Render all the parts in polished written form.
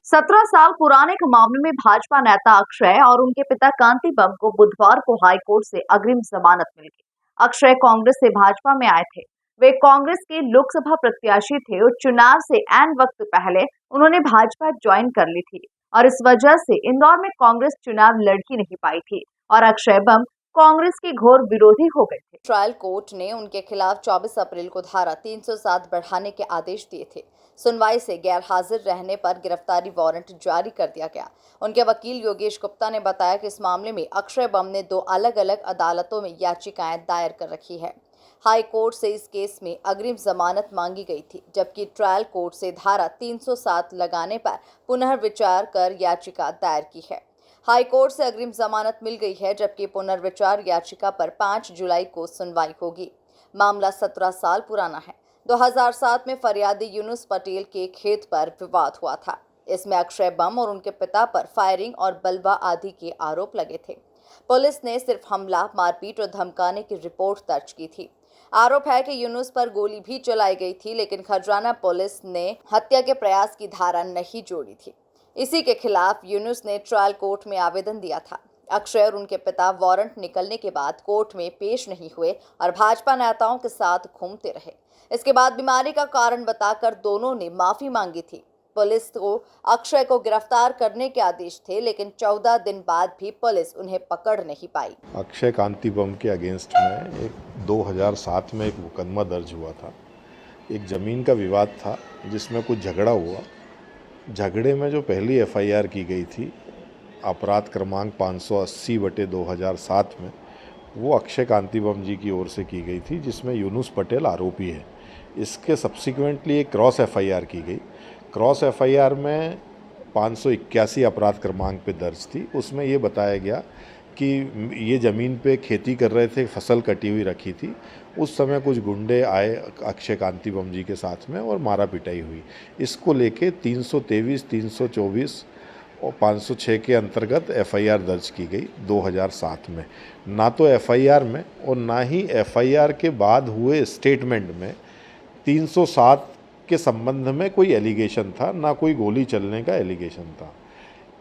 17 साल पुराने एक मामले में भाजपा नेता अक्षय और उनके पिता कांति बम को बुधवार को हाई कोर्ट से अग्रिम जमानत मिल गई। अक्षय कांग्रेस से भाजपा में आए थे। वे कांग्रेस के लोकसभा प्रत्याशी थे और चुनाव से ऐन वक्त पहले उन्होंने भाजपा ज्वाइन कर ली थी और इस वजह से इंदौर में कांग्रेस चुनाव लड़ ही नहीं पाई थी और अक्षय बम कांग्रेस के घोर विरोधी हो गए थे। ट्रायल कोर्ट ने उनके खिलाफ 24 अप्रैल को धारा 307 बढ़ाने के आदेश दिए थे। सुनवाई से गैर हाजिर रहने पर गिरफ्तारी वारंट जारी कर दिया गया। उनके वकील योगेश गुप्ता ने बताया कि इस मामले में अक्षय बम ने 2 अलग अलग अदालतों में याचिकाएं दायर कर रखी है। हाई कोर्ट से इस केस में अग्रिम जमानत मांगी गई थी, जबकि ट्रायल कोर्ट से धारा 307 लगाने पर पुनर्विचार कर याचिका दायर की है। हाई कोर्ट से अग्रिम जमानत मिल गई है, जबकि पुनर्विचार याचिका पर 5 जुलाई को सुनवाई होगी। मामला 17 साल पुराना है। 2007 में फरियादी यूनुस पटेल के खेत पर विवाद हुआ था। इसमें अक्षय बम और उनके पिता पर फायरिंग और बलवा आदि के आरोप लगे थे। पुलिस ने सिर्फ हमला, मारपीट और धमकाने की रिपोर्ट दर्ज की थी। आरोप है कि यूनुस पर गोली भी चलाई गई थी, लेकिन खजराना पुलिस ने हत्या के प्रयास की धारा नहीं जोड़ी थी। इसी के खिलाफ यूनुस ने ट्रायल कोर्ट में आवेदन दिया था। अक्षय और उनके पिता वारंट निकलने के बाद कोर्ट में पेश नहीं हुए और भाजपा नेताओं के साथ घूमते रहे। इसके बाद बीमारी का कारण बताकर दोनों ने माफी मांगी थी। पुलिस को अक्षय को गिरफ्तार करने के आदेश थे, लेकिन 14 दिन बाद भी पुलिस उन्हें पकड़ नहीं पाई। अक्षय कांति बम के अगेंस्ट में एक 2007 में एक मुकदमा दर्ज हुआ था। एक ज़मीन का विवाद था जिसमें कुछ झगड़ा हुआ। झगड़े में जो पहली एफआईआर की गई थी अपराध क्रमांक 580/2007 में, वो अक्षय कांति बम जी की ओर से की गई थी, जिसमें यूनुस पटेल आरोपी है। इसके सब्सिक्वेंटली एक क्रॉस एफआईआर की गई। क्रॉस एफआईआर में 581 अपराध क्रमांक पे दर्ज थी। उसमें ये बताया गया कि ये ज़मीन पे खेती कर रहे थे, फसल कटी हुई रखी थी। उस समय कुछ गुंडे आए अक्षय कांति बम जी के साथ में और मारा पिटाई हुई। इसको लेके 323, 324 और 506 के अंतर्गत एफआईआर दर्ज की गई 2007 में। ना तो एफआईआर में और ना ही एफआईआर के बाद हुए स्टेटमेंट में 307 के संबंध में कोई एलिगेशन था, ना कोई गोली चलने का एलिगेशन था।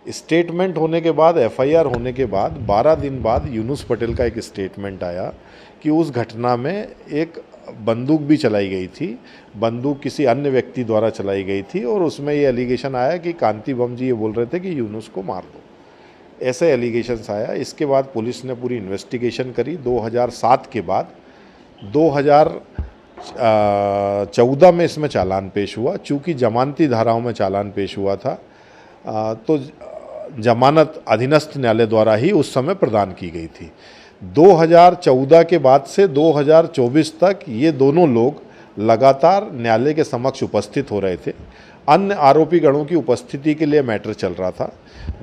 स्टेटमेंट होने के बाद, एफआईआर होने के बाद 12 दिन बाद यूनुस पटेल का एक स्टेटमेंट आया कि उस घटना में एक बंदूक भी चलाई गई थी। बंदूक किसी अन्य व्यक्ति द्वारा चलाई गई थी और उसमें ये एलिगेशन आया कि कांति बम जी ये बोल रहे थे कि यूनुस को मार दो, ऐसे एलिगेशंस आया। इसके बाद पुलिस ने पूरी इन्वेस्टिगेशन करी। 2007 के बाद 2014 में इसमें चालान पेश हुआ। चूँकि जमानती धाराओं में चालान पेश हुआ था तो जमानत अधीनस्थ न्यायालय द्वारा ही उस समय प्रदान की गई थी। 2014 के बाद से 2024 तक ये दोनों लोग लगातार न्यायालय के समक्ष उपस्थित हो रहे थे। अन्य आरोपी गणों की उपस्थिति के लिए मैटर चल रहा था।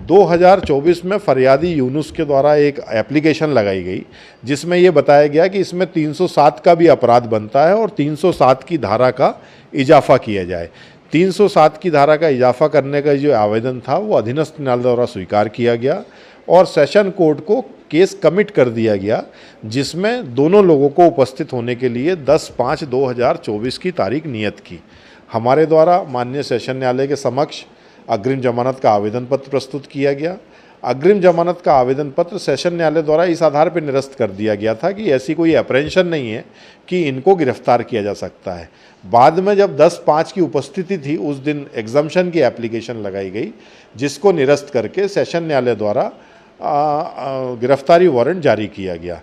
2024 में फरियादी यूनुस के द्वारा एक एप्लीकेशन लगाई गई जिसमें ये बताया गया कि इसमें 307 का भी अपराध बनता है और 307 की धारा का इजाफा किया जाए। 307 की धारा का इजाफा करने का जो आवेदन था वो अधीनस्थ न्यायालय द्वारा स्वीकार किया गया और सेशन कोर्ट को केस कमिट कर दिया गया, जिसमें दोनों लोगों को उपस्थित होने के लिए 10/5/2024 की तारीख नियत की। हमारे द्वारा माननीय सेशन न्यायालय के समक्ष अग्रिम जमानत का आवेदन पत्र प्रस्तुत किया गया। अग्रिम जमानत का आवेदन पत्र सेशन न्यायालय द्वारा इस आधार पर निरस्त कर दिया गया था कि ऐसी कोई अप्रेंशन नहीं है कि इनको गिरफ्तार किया जा सकता है। बाद में जब 10/5 की उपस्थिति थी, उस दिन एग्जम्पशन की एप्लीकेशन लगाई गई, जिसको निरस्त करके सेशन न्यायालय द्वारा गिरफ्तारी वारंट जारी किया गया।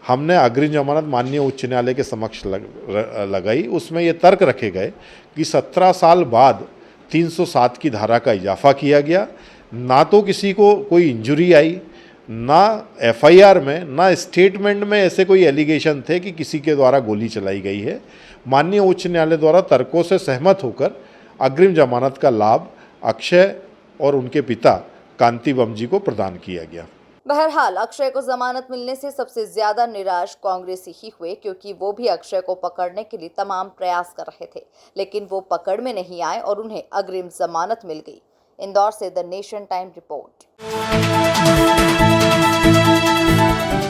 हमने अग्रिम जमानत माननीय उच्च न्यायालय के समक्ष लगाई। उसमें ये तर्क रखे गए कि 17 साल बाद 307 की धारा का इजाफा किया गया। ना तो किसी को कोई इंजरी आई, ना एफआईआर में, ना स्टेटमेंट में ऐसे कोई एलिगेशन थे कि किसी के द्वारा गोली चलाई गई है। माननीय उच्च न्यायालय द्वारा तर्कों से सहमत होकर अग्रिम जमानत का लाभ अक्षय और उनके पिता कांति बम जी को प्रदान किया गया। बहरहाल अक्षय को जमानत मिलने से सबसे ज्यादा निराश कांग्रेसी ही हुए, क्योंकि वो भी अक्षय को पकड़ने के लिए तमाम प्रयास कर रहे थे, लेकिन वो पकड़ में नहीं आए और उन्हें अग्रिम जमानत मिल गई। इंदौर से द नेशन टाइम रिपोर्ट।